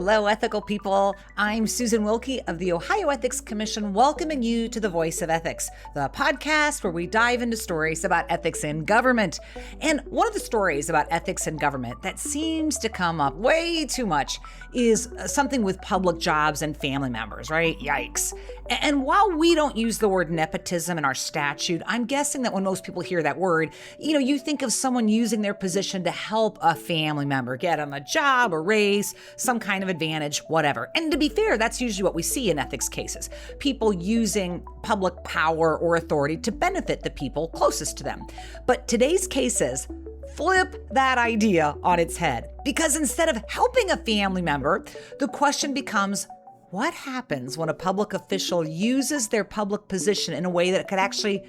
Hello, ethical people. I'm Susan Wilkie of the Ohio Ethics Commission, welcoming you to The Voice of Ethics, the podcast where we dive into stories about ethics in government. And one of the stories about ethics in government that seems to come up way too much is something with public jobs and family members, right? Yikes. And while we don't use the word nepotism in our statute, I'm guessing that when most people hear that word, you think of someone using their position to help a family member get them a job, a raise, some kind of advantage, whatever. And to be fair, that's usually what we see in ethics cases. People using public power or authority to benefit the people closest to them. But today's cases flip that idea on its head. Because instead of helping a family member, the question becomes, what happens when a public official uses their public position in a way that could actually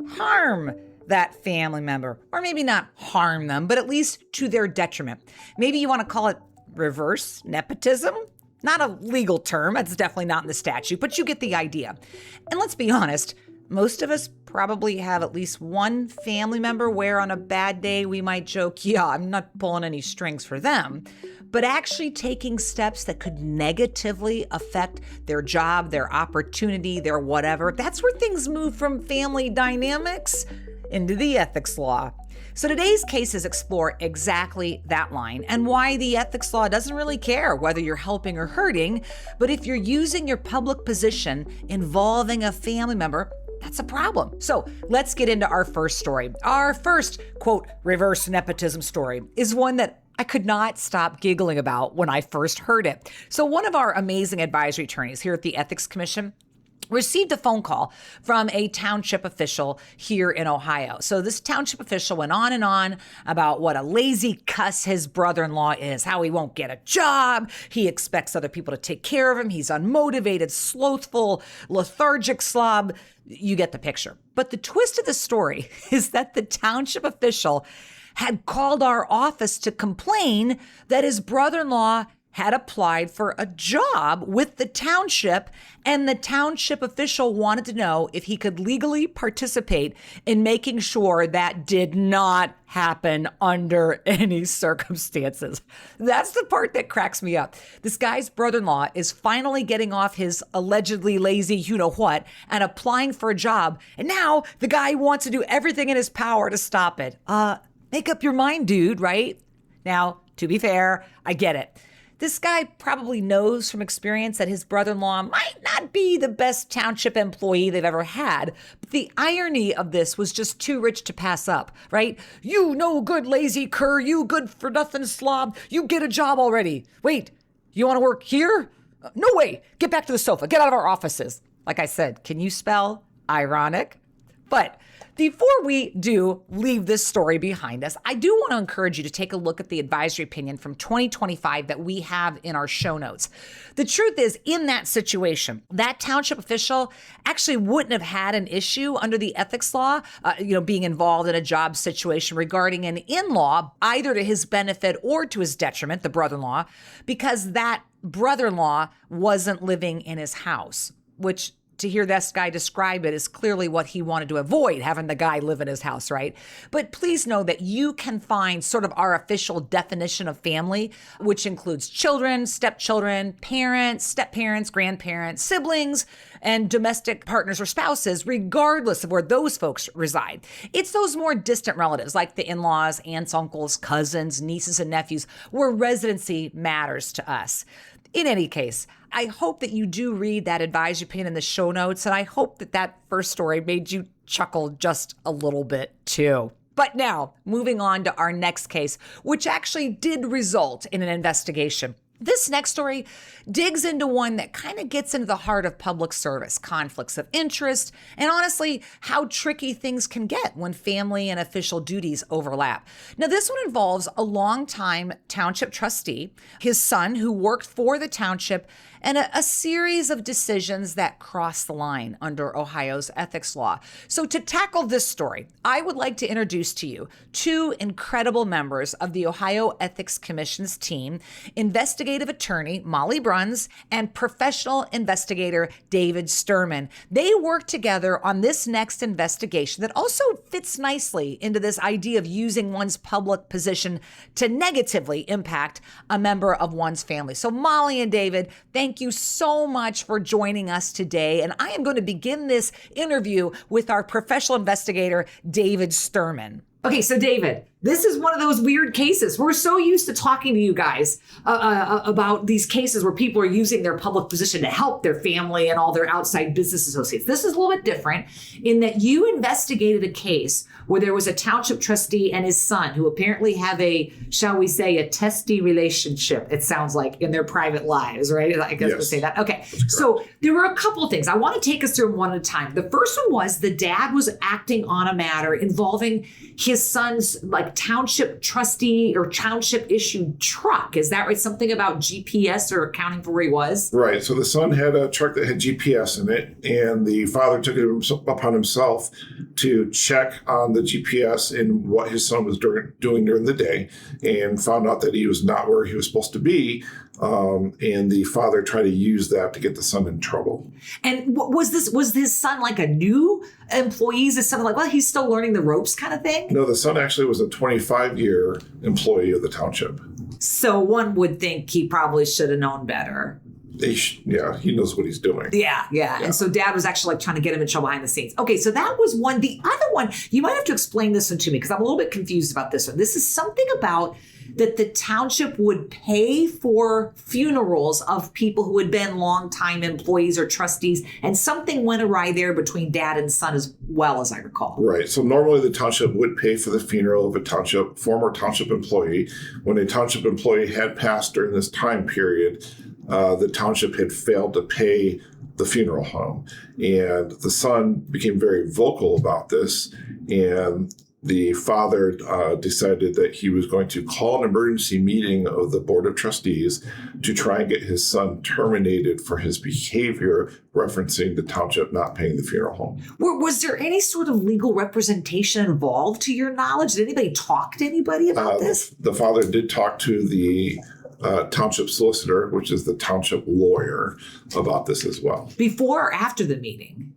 harm that family member? Or maybe not harm them, but at least to their detriment. Maybe you want to call it reverse nepotism? Not a legal term, it's definitely not in the statute, but you get the idea. And let's be honest, most of us probably have at least one family member where on a bad day we might joke, yeah, I'm not pulling any strings for them, but actually taking steps that could negatively affect their job, their opportunity, their whatever. That's where things move from family dynamics into the ethics law. So today's cases explore exactly that line and why the ethics law doesn't really care whether you're helping or hurting, but if you're using your public position involving a family member, that's a problem. So let's get into our first story. Our first, quote, reverse nepotism story is one that I could not stop giggling about when I first heard it. So one of our amazing advisory attorneys here at the Ethics Commission received a phone call from a township official here in Ohio. So this township official went on and on about what a lazy cuss his brother-in-law is, how he won't get a job, he expects other people to take care of him, he's unmotivated, slothful, lethargic slob. You get the picture. But the twist of the story is that the township official had called our office to complain that his brother-in-law had applied for a job with the township, and the township official wanted to know if he could legally participate in making sure that did not happen under any circumstances. That's the part that cracks me up. This guy's brother-in-law is finally getting off his allegedly lazy you-know-what and applying for a job, and now the guy wants to do everything in his power to stop it. Make up your mind, dude, right? Now, to be fair, I get it. This guy probably knows from experience that his brother-in-law might not be the best township employee they've ever had. But the irony of this was just too rich to pass up, right? You no good lazy cur, you good for nothing slob, you get a job already. Wait, you want to work here? No way, get back to the sofa, get out of our offices. Like I said, can you spell ironic? But before we do leave this story behind us, I do want to encourage you to take a look at the advisory opinion from 2025 that we have in our show notes. The truth is, in that situation, that township official actually wouldn't have had an issue under the ethics law, being involved in a job situation regarding an in-law, either to his benefit or to his detriment, the brother-in-law, because that brother-in-law wasn't living in his house, which to hear this guy describe it is clearly what he wanted to avoid, having the guy live in his house, right? But please know that you can find sort of our official definition of family, which includes children, stepchildren, parents, step-parents, grandparents, siblings, and domestic partners or spouses, regardless of where those folks reside. It's those more distant relatives, like the in-laws, aunts, uncles, cousins, nieces, and nephews, where residency matters to us. In any case, I hope that you do read that advisory opinion in the show notes, and I hope that that first story made you chuckle just a little bit too. But now, moving on to our next case, which actually did result in an investigation. This next story digs into one that kind of gets into the heart of public service, conflicts of interest, and honestly, how tricky things can get when family and official duties overlap. Now, this one involves a longtime township trustee, his son who worked for the township, and a series of decisions that cross the line under Ohio's ethics law. So to tackle this story, I would like to introduce to you two incredible members of the Ohio Ethics Commission's team, investigative attorney Molly Bruns and professional investigator David Sturman. They work together on this next investigation that also fits nicely into this idea of using one's public position to negatively impact a member of one's family. So Molly and David, thank you so much for joining us today. And I am going to begin this interview with our professional investigator, David Sturman. Okay, so David, this is one of those weird cases. We're so used to talking to you guys about these cases where people are using their public position to help their family and all their outside business associates. This is a little bit different in that you investigated a case where there was a township trustee and his son who apparently have a, shall we say, a testy relationship, it sounds like, in their private lives, right? I guess we'll say that. Okay, so there were a couple of things. I want to take us through them one at a time. The first one was the dad was acting on a matter involving his son's township trustee or township issued truck. Is that right? Something about GPS or accounting for where he was? Right. So the son had a truck that had GPS in it, and the father took it upon himself to check on the GPS and what his son was doing during the day, and found out that he was not where he was supposed to be. And the father tried to use that to get the son in trouble. And was his son like a new employee? Is it something like, well, he's still learning the ropes kind of thing? No, the son actually was a 25-year employee of the township. So one would think he probably should have known better. He knows what he's doing. Yeah. And so dad was actually trying to get him in trouble behind the scenes. Okay, so that was one. The other one, you might have to explain this one to me because I'm a little bit confused about this one. This is something about that the township would pay for funerals of people who had been longtime employees or trustees, and something went awry there between dad and son as well, as I recall. Right. So normally the township would pay for the funeral of a former township employee. When a township employee had passed during this time period, the township had failed to pay the funeral home. And the son became very vocal about this, and the father decided that he was going to call an emergency meeting of the Board of Trustees to try and get his son terminated for his behavior referencing the township not paying the funeral home. Was there any sort of legal representation involved to your knowledge? Did anybody talk to anybody about this? The father did talk to the township solicitor, which is the township lawyer, about this as well. Before or after the meeting?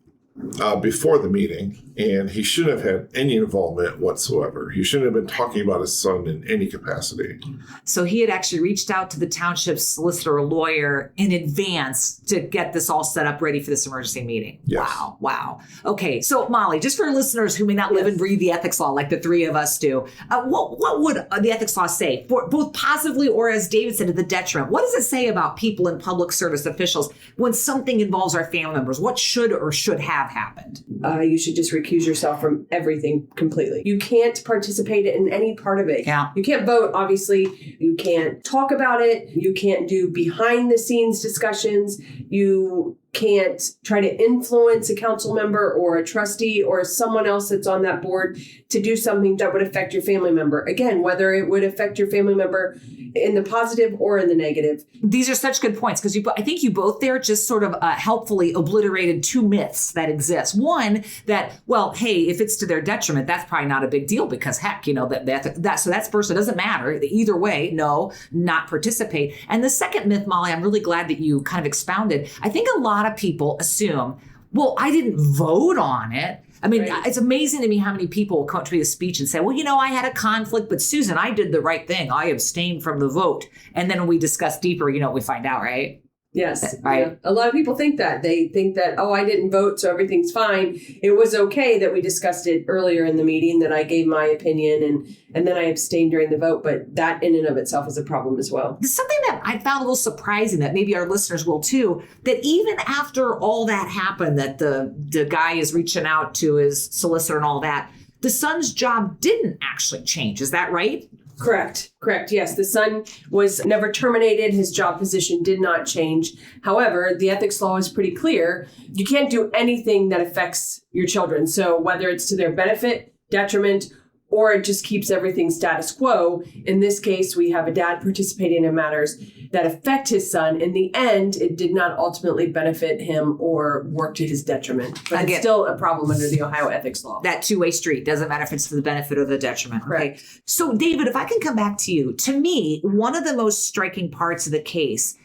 Before the meeting, and he shouldn't have had any involvement whatsoever. He shouldn't have been talking about his son in any capacity. So he had actually reached out to the township solicitor or lawyer in advance to get this all set up ready for this emergency meeting. Yes. Wow. Okay, so Molly, just for listeners who may not live and breathe the ethics law like the three of us do, what would the ethics law say, for both positively or, as David said, to the detriment? What does it say about people and public service officials when something involves our family members? What should or should have happened? You should just recuse yourself from everything completely. You can't participate in any part of it. Yeah. You can't vote, obviously. You can't talk about it. You can't do behind the scenes discussions. You can't try to influence a council member or a trustee or someone else that's on that board to do something that would affect your family member. Again, whether it would affect your family member in the positive or in the negative. These are such good points because I think you both there just sort of helpfully obliterated two myths that exist. One, that, well, hey, if it's to their detriment, that's probably not a big deal because heck, so that's first, it doesn't matter. Either way, no, not participate. And the second myth, Molly, I'm really glad that you kind of expounded. I think a lot of people assume, well, I didn't vote on it. I mean, right. It's amazing to me how many people will come up to me with a speech and say, well, I had a conflict, but Susan, I did the right thing. I abstained from the vote. And then when we discuss deeper, we find out, right? Yes. Right. Yeah. A lot of people think that. They think that, I didn't vote, so everything's fine. It was okay that we discussed it earlier in the meeting, that I gave my opinion and then I abstained during the vote. But that in and of itself is a problem as well. Something that I found a little surprising that maybe our listeners will too, that even after all that happened, that the guy is reaching out to his solicitor and all that, the son's job didn't actually change. Is that right? Correct. Yes, the son was never terminated. His job position did not change. However, the ethics law is pretty clear. You can't do anything that affects your children. So whether it's to their benefit, detriment, or it just keeps everything status quo. In this case, we have a dad participating in matters that affect his son. In the end, it did not ultimately benefit him or work to his detriment. But Again, it's still a problem under the Ohio ethics law. That two-way street. Doesn't matter if it's to the benefit or the detriment. Correct. Okay. So, David, if I can come back to you, to me, one of the most striking parts of the case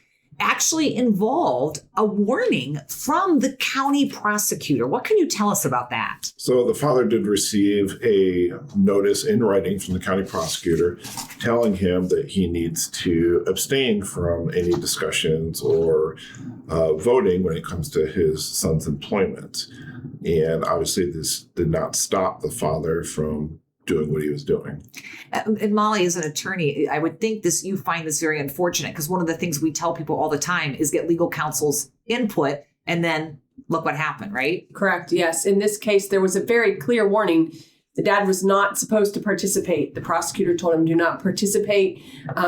actually involved a warning from the county prosecutor. What can you tell us about that? So the father did receive a notice in writing from the county prosecutor telling him that he needs to abstain from any discussions or voting when it comes to his son's employment. And obviously this did not stop the father from doing what he was doing. And Molly, as an attorney, I would think you find this very unfortunate, because one of the things we tell people all the time is get legal counsel's input, and then look what happened, right? Correct. Yes. In this case, there was a very clear warning. The dad was not supposed to participate. The prosecutor told him, do not participate.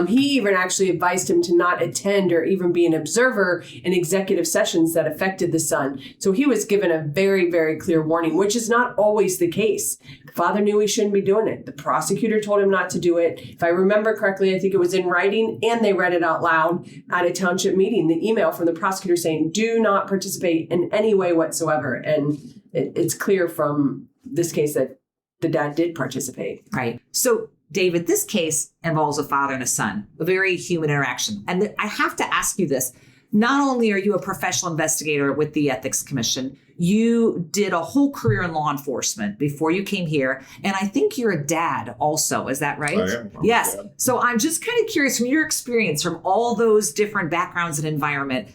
He even actually advised him to not attend or even be an observer in executive sessions that affected the son. So he was given a very, very clear warning, which is not always the case. The father knew he shouldn't be doing it. The prosecutor told him not to do it. If I remember correctly, I think it was in writing and they read it out loud at a township meeting, the email from the prosecutor saying, do not participate in any way whatsoever. And it's clear from this case that the dad did participate. Right. So, David, this case involves a father and a son, a very human interaction. And I have to ask you this. Not only are you a professional investigator with the Ethics Commission, you did a whole career in law enforcement before you came here. And I think you're a dad also. Is that right? I am. Yes. So I'm just kind of curious, from your experience, from all those different backgrounds and environment,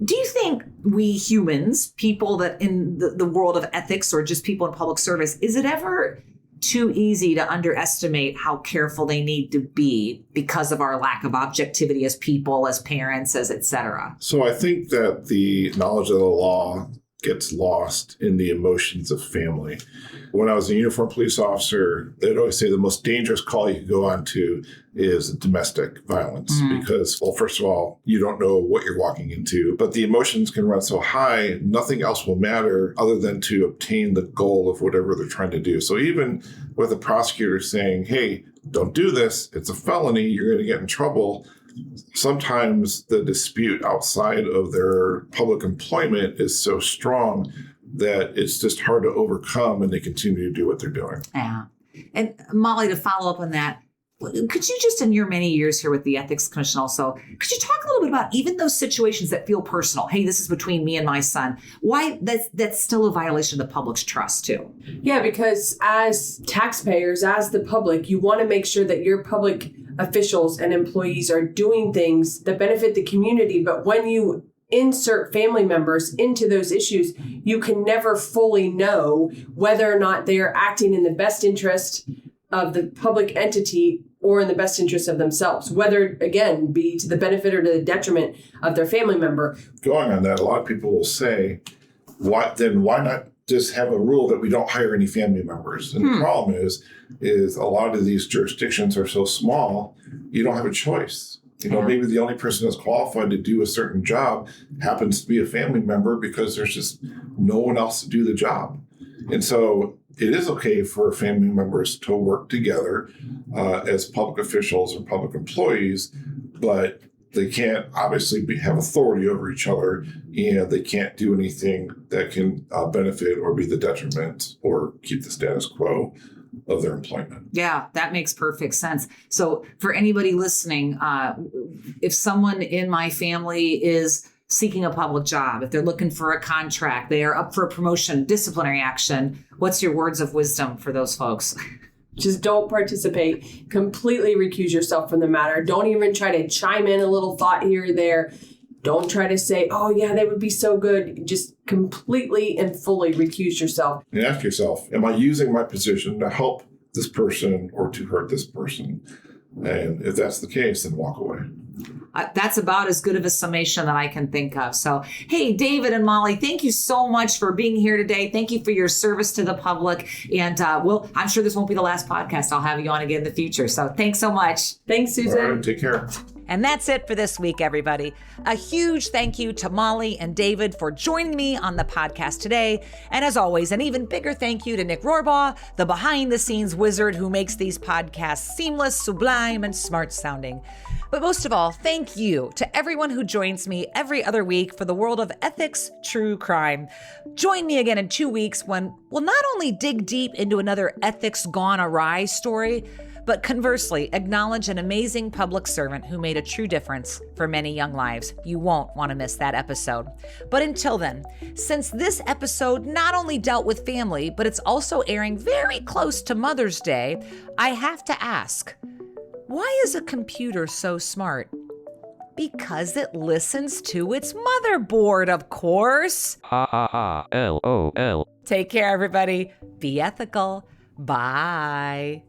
do you think we humans, people that in the world of ethics or just people in public service, is it ever too easy to underestimate how careful they need to be because of our lack of objectivity as people, as parents, as et cetera? So I think that the knowledge of the law gets lost in the emotions of family. When I was a uniformed police officer, they'd always say the most dangerous call you could go on to is domestic violence because, well, first of all, you don't know what you're walking into, but the emotions can run so high, nothing else will matter other than to obtain the goal of whatever they're trying to do. So even with a prosecutor saying, hey, don't do this, it's a felony, you're going to get in trouble, sometimes the dispute outside of their public employment is so strong that it's just hard to overcome, and they continue to do what they're doing. Yeah. And Molly, to follow up on that, could you just, in your many years here with the Ethics Commission also, could you talk a little bit about even those situations that feel personal? Hey, this is between me and my son. Why that's still a violation of the public's trust too? Yeah, because as taxpayers, as the public, you want to make sure that your public officials and employees are doing things that benefit the community. But when you insert family members into those issues, you can never fully know whether or not they are acting in the best interest of the public entity or in the best interest of themselves, whether, again, be to the benefit or to the detriment of their family member. Going on that, a lot of people will say, why not just have a rule that we don't hire any family members? And the problem is a lot of these jurisdictions are so small, you don't have a choice. Maybe the only person that's qualified to do a certain job happens to be a family member because there's just no one else to do the job. And so it is okay for family members to work together as public officials or public employees, but they can't obviously have authority over each other, and they can't do anything that can benefit or be the detriment or keep the status quo of their employment. Yeah, that makes perfect sense. So for anybody listening, if someone in my family is seeking a public job, if they're looking for a contract, they are up for a promotion, disciplinary action, what's your words of wisdom for those folks? Just don't participate. Completely recuse yourself from the matter. Don't even try to chime in a little thought here or there. Don't try to say, oh, yeah, they would be so good. Just completely and fully recuse yourself. And ask yourself, am I using my position to help this person or to hurt this person? And if that's the case, then walk away. That's about as good of a summation that I can think of. So, hey, David and Molly, thank you so much for being here today. Thank you for your service to the public. And I'm sure this won't be the last podcast. I'll have you on again in the future. So thanks so much. Thanks, Susan. All right, take care. And that's it for this week, everybody. A huge thank you to Molly and David for joining me on the podcast today. And as always, an even bigger thank you to Nick Rohrbaugh, the behind-the-scenes wizard who makes these podcasts seamless, sublime, and smart-sounding. But most of all, thank you to everyone who joins me every other week for the world of ethics, true crime. Join me again in 2 weeks when we'll not only dig deep into another ethics gone awry story, but conversely, acknowledge an amazing public servant who made a true difference for many young lives. You won't want to miss that episode. But until then, since this episode not only dealt with family, but it's also airing very close to Mother's Day, I have to ask, why is a computer so smart? Because it listens to its motherboard, of course. Ha ha ha, LOL. Take care, everybody. Be ethical. Bye.